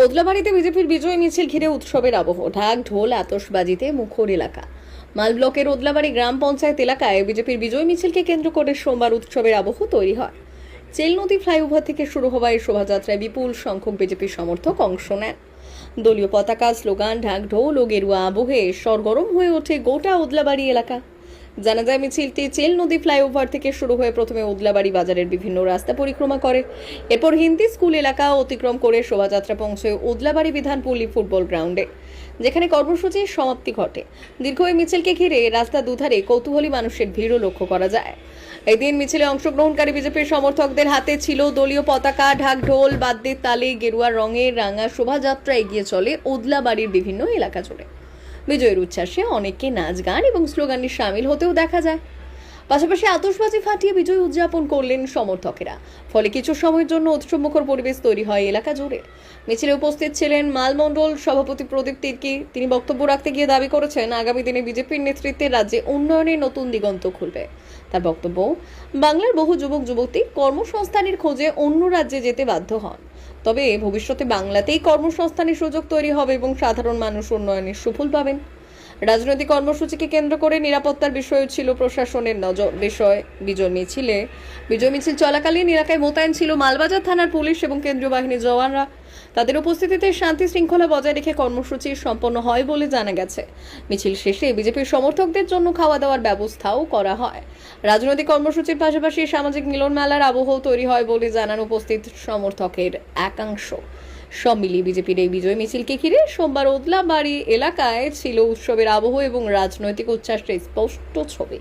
ওদলাবাড়িতে বিজেপির বিজয় মিছিল ঘিরে উৎসবের আবহ, ঢাক ঢোল আতশবাজিতে মুখর এলাকা। মাল ব্লকের ওদলাবাড়ি গ্রাম পঞ্চায়েত এলাকায় বিজেপির বিজয় মিছিলকে কেন্দ্র করে সোমবার উৎসবের আবহ তৈরি হয়। চেল নদী ফ্লাইওভার থেকে শুরু হওয়া এই শোভাযাত্রায় বিপুল সংখ্যক বিজেপির সমর্থক অংশ নেন। দলীয় পতাকা, স্লোগান, ঢাক ঢোল ও গেরুয়া আবহে সরগরম হয়ে ওঠে গোটা ওদলাবাড়ি এলাকা। জানা যায়, মিছিলটি চেল নদী ফ্লাইওভার থেকে শুরু হয়ে প্রথমে ওদলাবাড়ি বাজারের বিভিন্ন রাস্তা পরিক্রমা করে, এরপর হিন্দি স্কুল এলাকা অতিক্রম করে শোভাযাত্রা পৌঁছয় ওদলাবাড়ি বিধানপল্লী ফুটবল গ্রাউন্ডে, যেখানে কর্মসূচির সমাপ্তি ঘটে। দীর্ঘ এই মিছিলকে ঘিরে রাস্তা দুধারে কৌতূহলী মানুষের ভিড়ও লক্ষ্য করা যায়। এদিন মিছিলে অংশগ্রহণকারী বিজেপির সমর্থকদের হাতে ছিল দলীয় পতাকা, ঢাক ঢোল, বাদ্যের তালে গেরুয়া রঙের রাঙা শোভাযাত্রা এগিয়ে চলে ওদলাবাড়ির বিভিন্ন এলাকা জুড়ে। বিজয়ের উচ্ছ্বাসে অনেককে নাচ গান এবং স্লোগানে সামিল হতেও দেখা যায়। পাশাপাশি আতশবাজি ফাটিয়ে বিজয় উদযাপন করলেন সমর্থকেরা। ফলে কিছু সময়ের জন্য উৎসবমুখর পরিবেশ তৈরি হয় এলাকা জুড়ে। মিছিলে উপস্থিত ছিলেন মালমণ্ডল সভাপতি প্রদীপ তির্কি। তিনি বক্তব্য রাখতে গিয়ে দাবি করেছেন, আগামী দিনে বিজেপির নেতৃত্বে রাজ্যে উন্নয়নের নতুন দিগন্ত খুলবে। তার বক্তব্য, বাংলার বহু যুবক যুবতী কর্মসংস্থানের খোঁজে অন্য রাজ্যে যেতে বাধ্য হন, তবে ভবিষ্যতে বাংলাতেই কর্মসংস্থানের সুযোগ তৈরি হবে এবং সাধারণ মানুষ উন্নয়নের সুফল পাবেন। রাজনৈতিক কর্মসূচিকে কেন্দ্র করে নিরাপত্তার বিষয় ছিল প্রশাসনের নজর বিষয়। বিজয় মিছিল চলাকালীন এলাকায় মোতায়েন ছিল মালবাজার থানার পুলিশ এবং কেন্দ্রীয় বাহিনীর জওয়ানরা। তাদের উপস্থিতিতে শান্তি শৃঙ্খলা বজায় রেখে কর্মসূচি সম্পন্ন হয় বলে জানা গেছে। মিছিল শেষে বিজেপির সমর্থকদের জন্য খাওয়া দাওয়ার ব্যবস্থাও করা হয়। রাজনৈতিক কর্মসূচির পাশাপাশি সামাজিক মিলন মেলার আবহ তৈরি হয় বলে জানান উপস্থিত সমর্থকের একাংশ। সব মিলিয়ে বিজেপির এই বিজয় মিছিলকে ঘিরে সোমবার ওদলাবাড়ি এলাকায় ছিল উৎসবের আবহ এবং রাজনৈতিক উচ্ছ্বাসের স্পষ্ট ছবি।